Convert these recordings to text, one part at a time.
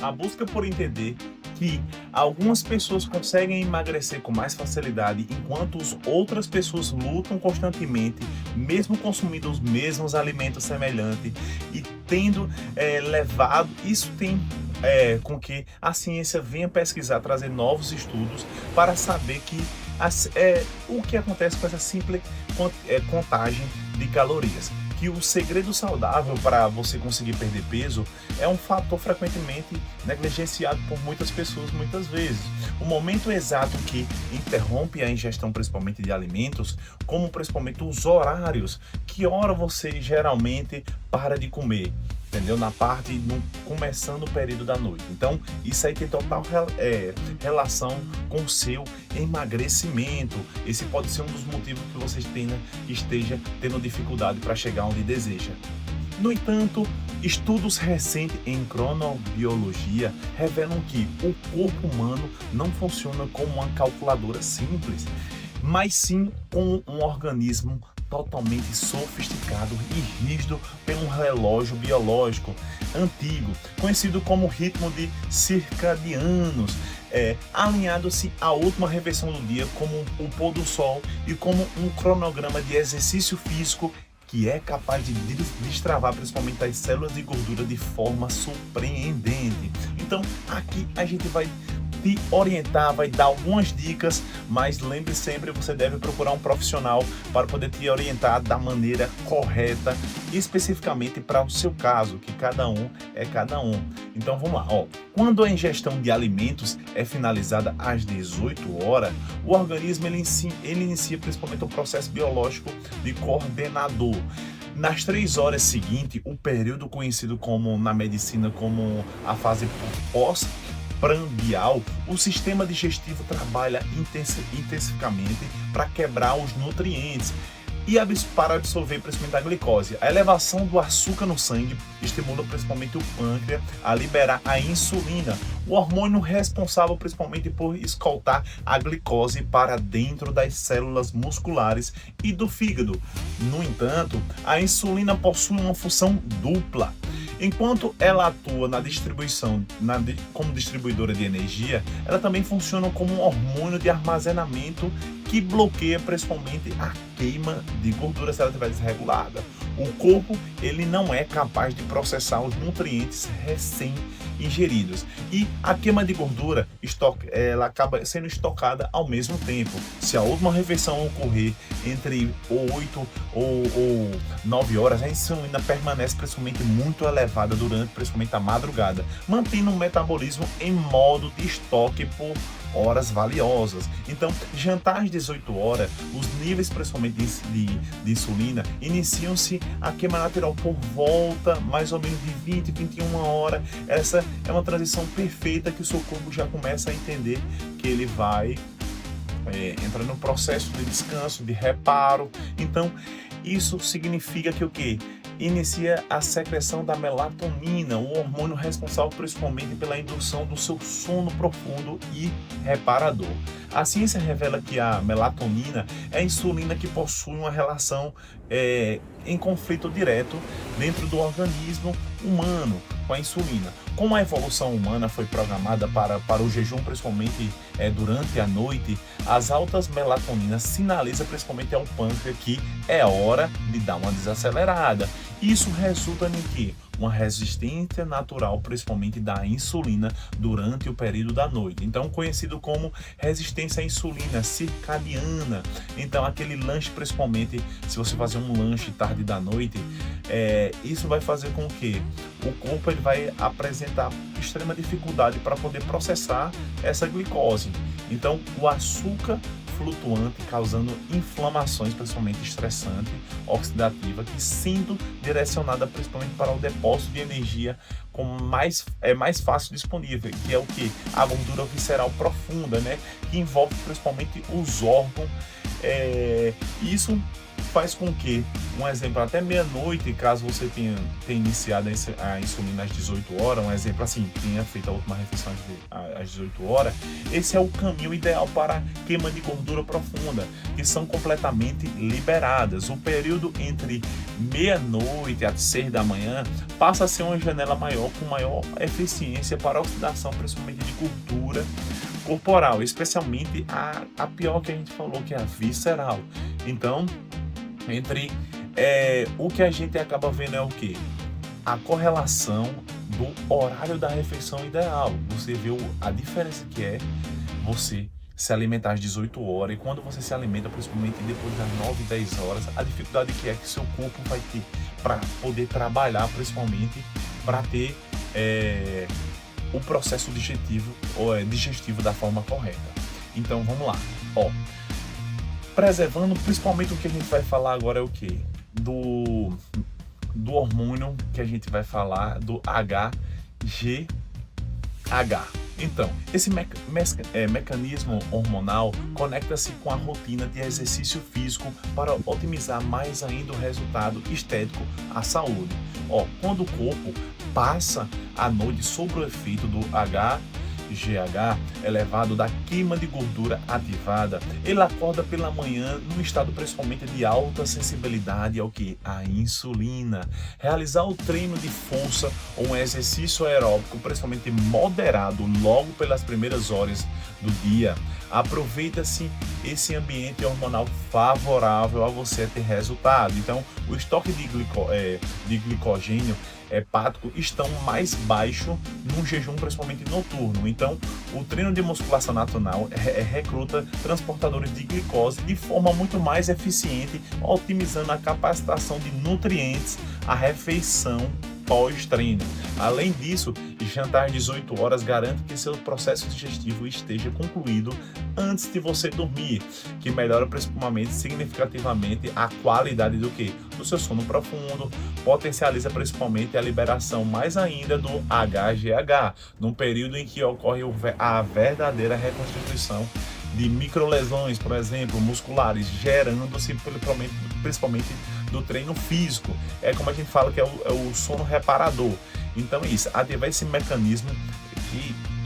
A busca por entender que algumas pessoas conseguem emagrecer com mais facilidade, enquanto outras pessoas lutam constantemente, mesmo consumindo os mesmos alimentos semelhantes e tendo levado, isso tem com que a ciência venha pesquisar, trazer novos estudos para saber que o que acontece com essa simples contagem de calorias. Que o segredo saudável para você conseguir perder peso é um fator frequentemente negligenciado por muitas pessoas muitas vezes. O momento exato que interrompe a ingestão principalmente de alimentos, como principalmente os horários, que hora você geralmente para de comer, entendeu? Começando o período da noite. Então, isso aí tem total relação com o seu emagrecimento. Esse pode ser um dos motivos que você esteja tendo dificuldade para chegar onde deseja. No entanto, estudos recentes em cronobiologia revelam que o corpo humano não funciona como uma calculadora simples, mas sim como um organismo totalmente sofisticado e rígido pelo relógio biológico antigo, conhecido como ritmo de circadianos, alinhado-se à última refeição do dia, como o pôr do sol e como um cronograma de exercício físico que é capaz de destravar principalmente as células de gordura de forma surpreendente. Então, aqui a gente vai te orientar, vai dar algumas dicas, mas lembre sempre, você deve procurar um profissional para poder te orientar da maneira correta, especificamente para o seu caso, que cada um é cada um. Então vamos lá, quando a ingestão de alimentos é finalizada às 18 horas, o organismo ele inicia principalmente o processo biológico de coordenador. Nas 3 horas seguintes, o período conhecido na medicina como a fase pós-prandial, o sistema digestivo trabalha intensivamente para quebrar os nutrientes e para absorver principalmente a glicose. A elevação do açúcar no sangue estimula principalmente o pâncreas a liberar a insulina, o hormônio responsável principalmente por escoltar a glicose para dentro das células musculares e do fígado. No entanto, a insulina possui uma função dupla. Enquanto ela atua na distribuição, como distribuidora de energia, ela também funciona como um hormônio de armazenamento que bloqueia principalmente a queima de gordura se ela estiver desregulada. O corpo ele não é capaz de processar os nutrientes recém-ingeridos e a queima de gordura ela acaba sendo estocada ao mesmo tempo. Se a última refeição ocorrer entre 8 ou 9 horas, a insulina permanece principalmente muito elevada durante principalmente a madrugada, mantendo o metabolismo em modo de estoque por horas valiosas. Então, jantar às 18 horas, os níveis principalmente de insulina iniciam-se a queima natural por volta mais ou menos de 20, 21 horas. Essa é uma transição perfeita que o seu corpo já começa a entender que ele vai entrar no processo de descanso, de reparo. Então, isso significa que o quê? Inicia a secreção da melatonina, o hormônio responsável principalmente pela indução do seu sono profundo e reparador. A ciência revela que a melatonina é a insulina que possui uma relação em conflito direto dentro do organismo humano com a insulina. Como a evolução humana foi programada para o jejum, principalmente durante a noite, as altas melatoninas sinalizam principalmente ao pâncreas que é hora de dar uma desacelerada. Isso resulta em quê? Uma resistência natural, principalmente da insulina, durante o período da noite. Então, conhecido como resistência à insulina circadiana. Então, aquele lanche, principalmente, se você fazer um lanche tarde da noite, isso vai fazer com que o corpo ele vai apresentar extrema dificuldade para poder processar essa glicose. Então, o açúcar flutuante, causando inflamações, principalmente estressante, oxidativa, que sendo direcionada principalmente para o depósito de energia mais fácil disponível, que é o que? A gordura visceral profunda, né? Que envolve principalmente os órgãos. Isso faz com que, um exemplo, até meia-noite, caso você tenha iniciado a insulina às 18 horas, um exemplo assim, tenha feito a última refeição às 18 horas, esse é o caminho ideal para queima de gordura profunda, que são completamente liberadas. O período entre meia-noite às 6 da manhã passa a ser uma janela maior, com maior eficiência para a oxidação, principalmente de gordura corporal, especialmente a pior que a gente falou, que é a visceral. Então, o que a gente acaba vendo é o que? A correlação do horário da refeição ideal. Você vê a diferença que é você se alimentar às 18 horas e quando você se alimenta, principalmente depois das 9, 10 horas, a dificuldade que é que seu corpo vai ter para poder trabalhar, principalmente para ter o processo digestivo da forma correta. Então vamos lá, preservando, principalmente o que a gente vai falar agora é o que? Do hormônio que a gente vai falar, do HGH. Então, esse mecanismo hormonal conecta-se com a rotina de exercício físico para otimizar mais ainda o resultado estético à saúde. Quando o corpo passa a noite sob o efeito do HGH elevado da queima de gordura ativada, ele acorda pela manhã num estado principalmente de alta sensibilidade ao que? A insulina. Realizar o treino de força ou um exercício aeróbico principalmente moderado logo pelas primeiras horas do dia, aproveita-se esse ambiente hormonal favorável a você ter resultado. Então, o estoque de glicogênio hepático estão mais baixo num jejum principalmente noturno. Então, o treino de musculação natural recruta transportadores de glicose de forma muito mais eficiente, otimizando a capacitação de nutrientes à refeição pós-treino. Além disso, jantar às 18 horas garante que seu processo digestivo esteja concluído antes de você dormir, que melhora principalmente significativamente a qualidade do seu sono profundo, potencializa principalmente a liberação mais ainda do HGH, num período em que ocorre a verdadeira reconstituição de microlesões, por exemplo, musculares, gerando-se principalmente do treino físico. É como a gente fala que é o sono reparador. Então é isso, ativar esse mecanismo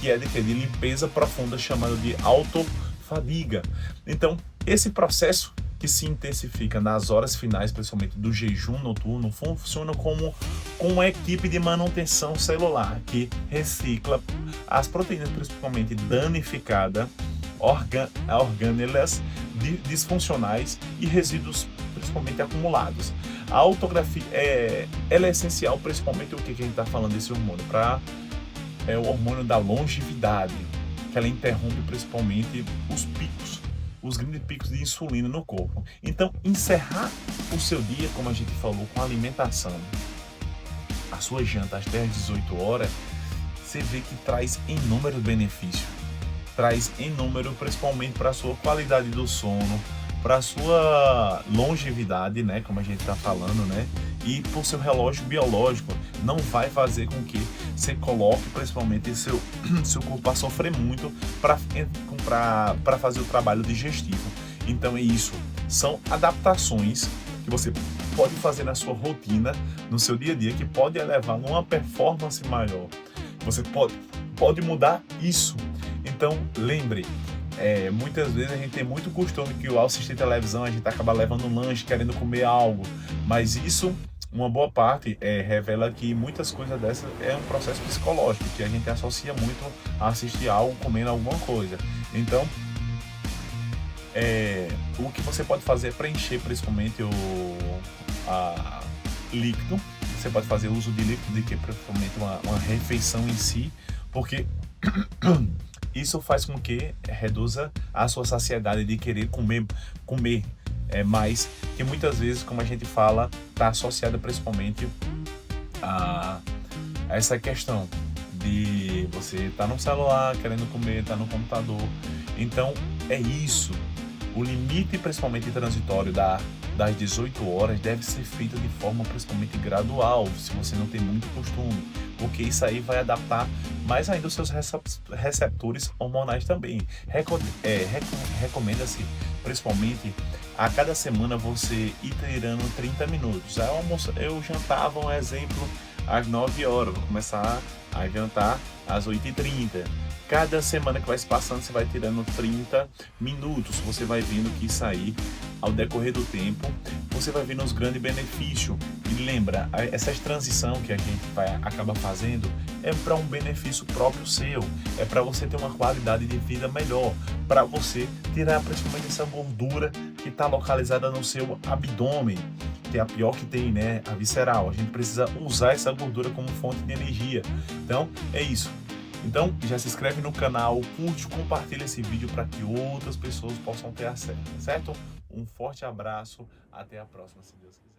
que é de limpeza profunda, chamado de autofadiga. Então, esse processo que se intensifica nas horas finais, principalmente do jejum noturno, funciona como uma equipe de manutenção celular que recicla as proteínas principalmente danificadas, organelas disfuncionais e resíduos principalmente acumulados. A autografia ela é essencial, principalmente o que a gente está falando desse hormônio, o hormônio da longevidade, que ela interrompe principalmente os grandes picos de insulina no corpo. Então, encerrar o seu dia, como a gente falou, com a alimentação, a sua janta até às 18 horas, você vê que traz inúmeros benefícios. Traz inúmero, principalmente para a sua qualidade do sono, para a sua longevidade, né, como a gente está falando, né, e por seu relógio biológico, não vai fazer com que você coloque principalmente seu corpo a sofrer muito para fazer o trabalho digestivo. Então é isso, são adaptações que você pode fazer na sua rotina, no seu dia a dia, que pode levar numa performance maior. Você pode mudar isso. Então lembre, muitas vezes a gente tem muito costume que ao assistir televisão a gente acaba levando um lanche, querendo comer algo, mas isso, uma boa parte, revela que muitas coisas dessas é um processo psicológico, que a gente associa muito a assistir algo comendo alguma coisa. Então, o que você pode fazer é preencher principalmente a líquido. Você pode fazer uso de líquido, de que principalmente uma refeição em si, porque isso faz com que reduza a sua saciedade de querer comer mais, que muitas vezes, como a gente fala, está associada principalmente a essa questão de você estar no celular querendo comer, estar no computador. Então é isso, o limite principalmente transitório das 18 horas deve ser feito de forma principalmente gradual, se você não tem muito costume, porque isso aí vai adaptar mais ainda os seus receptores hormonais também. Recomenda-se principalmente a cada semana você ir treinando 30 minutos. Eu jantava, um exemplo, às 9 horas, vou começar a jantar às 8h30. Cada semana que vai se passando, você vai tirando 30 minutos. Você vai vendo que isso aí, ao decorrer do tempo, você vai vendo os grandes benefícios. E lembra, essa transição que a gente acaba fazendo é para um benefício próprio seu. É para você ter uma qualidade de vida melhor. Para você tirar principalmente essa gordura que está localizada no seu abdômen, que é a pior que tem, né? A visceral. A gente precisa usar essa gordura como fonte de energia. Então, é isso. Então, já se inscreve no canal, curte, compartilha esse vídeo para que outras pessoas possam ter acesso, certo? Um forte abraço, até a próxima, se Deus quiser.